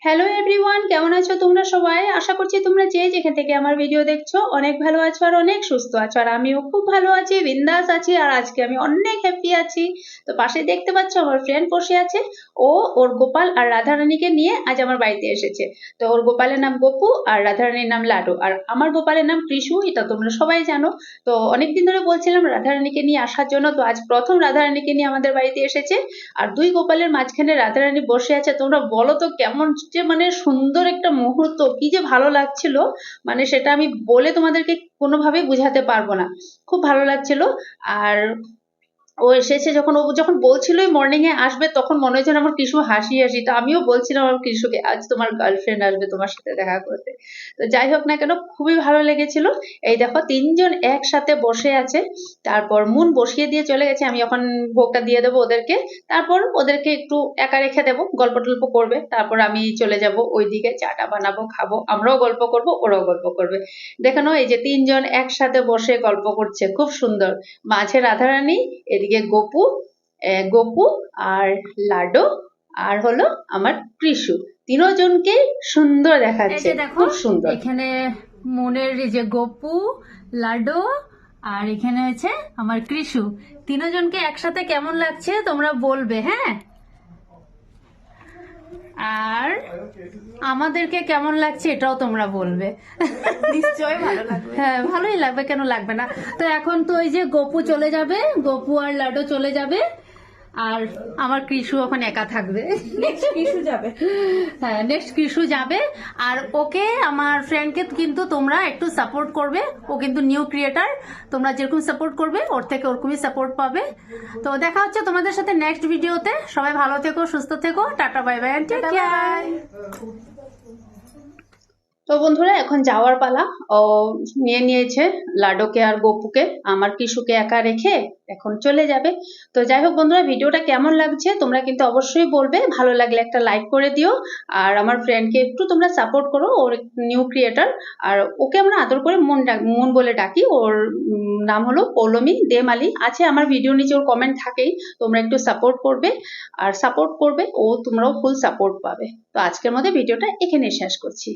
Hello everyone, কেমন আছো তোমরা সবাই? আশা করছি তোমরা যে যেখান থেকে আমার ভিডিও দেখছো অনেক ভালো আছো আর অনেক সুস্থ আছো। আর আমিও খুব ভালো আছি, বিন্দাস আছি। আর আজকে আমি অনেক হ্যাপি আছি। তো পাশে দেখতে পাচ্ছ আমার ফ্রেন্ড বসে আছে। ও ওর গোপাল আর রাধারানীকে নিয়ে আজ আমার বাড়িতে এসেছে। তো ওর গোপালের নাম গপু আর রাধারানীর নাম লাডু, আর আমার গোপালের নাম কৃষু, এটা তোমরা সবাই জানো। তো অনেকদিন ধরে বলছিলাম রাধারানীকে নিয়ে আসার জন্য, তো আজ প্রথম রাধারানীকে নিয়ে আমাদের বাড়িতে এসেছে। আর দুই গোপালের মাঝখানে রাধারানী বসে আছে। তোমরা বলো তো কেমন যে মানে সুন্দর একটা মুহূর্ত, কি যে ভালো লাগছিল, মানে সেটা আমি বলে তোমাদেরকে কোনোভাবেই বুঝাতে পারবো না। খুব ভালো লাগছিল। আর ও এসেছে যখন, ও যখন বলছিলই মর্নিং এ আসবে, তখন মনে হয়েছিল আমার কৃষ্ণ হাসি হাসি। তো আমিও বলছিলাম আমার কৃষ্ণকে আজ তোমার গার্লফ্রেন্ড আসবে তোমার সাথে দেখা করতে। তো যাই হোক না কেন, খুবই ভালো লেগেছিল। এই দেখো তিনজন একসাথে বসে আছে। তারপর মুন বসিয়ে দিয়ে চলে গেছে, আমি এখন ভোগটা দিয়ে দেবো ওদেরকে। তারপর ওদেরকে একটু একা রেখে দেবো, গল্প টল্প করবে। তারপর আমি চলে যাব ওইদিকে, চাটা বানাবো, খাবো, আমরাও গল্প করব, ওরাও গল্প করবে। দেখো না, এই যে তিনজন একসাথে বসে গল্প করছে, খুব সুন্দর। মাঝে রাধারানী, এদিকে গপু, গপু আর লাডো, আর হলো আমার কৃষু। তিনজনকে সুন্দর এই দেখাচ্ছে, যে দেখো, খুব সুন্দর। এখানে মনের এই যে গপু, লাডো, আর এখানে হচ্ছে আমার কৃষু। তিনজনকে একসাথে কেমন লাগছে তোমরা বলবে, হ্যাঁ? আর আমাদেরকে কেমন লাগছে এটাও তোমরা বলবে। নিশ্চয়ই ভালো লাগবে। হ্যাঁ, ভালোই লাগবে, কেন লাগবে না। তো এখন তো ওই যে গপু চলে যাবে, গপু আর লাডো চলে যাবে, আর আমার কৃষু ওখানে একা থাকবে। নেক্সট কিশু যাবে। হ্যাঁ, নেক্সট কৃষু যাবে। আর ওকে, আমার ফ্রেন্ডকে কিন্তু তোমরা একটু সাপোর্ট করবে। ও কিন্তু নিউ ক্রিয়েটার, তোমরা যেরকম সাপোর্ট করবে ওর থেকে ওরকমই সাপোর্ট পাবে। তো দেখা হচ্ছে তোমাদের সাথে নেক্সট ভিডিওতে। সবাই ভালো থেকো, সুস্থ থেকো, টাটা বাই বাই, টেক কেয়ার। তো বন্ধুরা, এখন যাওয়ার পালা। ও নিয়ে নিয়েছে লাডোকে আর গপুকে, আমার কিশুকে একা রেখে এখন চলে যাবে। তো যাই হোক বন্ধুরা, ভিডিওটা কেমন লাগছে তোমরা কিন্তু অবশ্যই বলবে। ভালো লাগলে একটা লাইক করে দিও। আর আমার ফ্রেন্ডকে একটু তোমরা সাপোর্ট করো, ওর নিউ ক্রিয়েটার। আর ওকে আমরা আদর করে মন বলে ডাকি। ওর নাম হলো পৌলমী দেমালি, আছে আমার ভিডিও নিচে ওর কমেন্ট থাকেই। তোমরা একটু সাপোর্ট করবে, আর সাপোর্ট করবে ও, তোমরাও ফুল সাপোর্ট পাবে। তো আজকের মধ্যে ভিডিওটা এখানে শেষ করছি।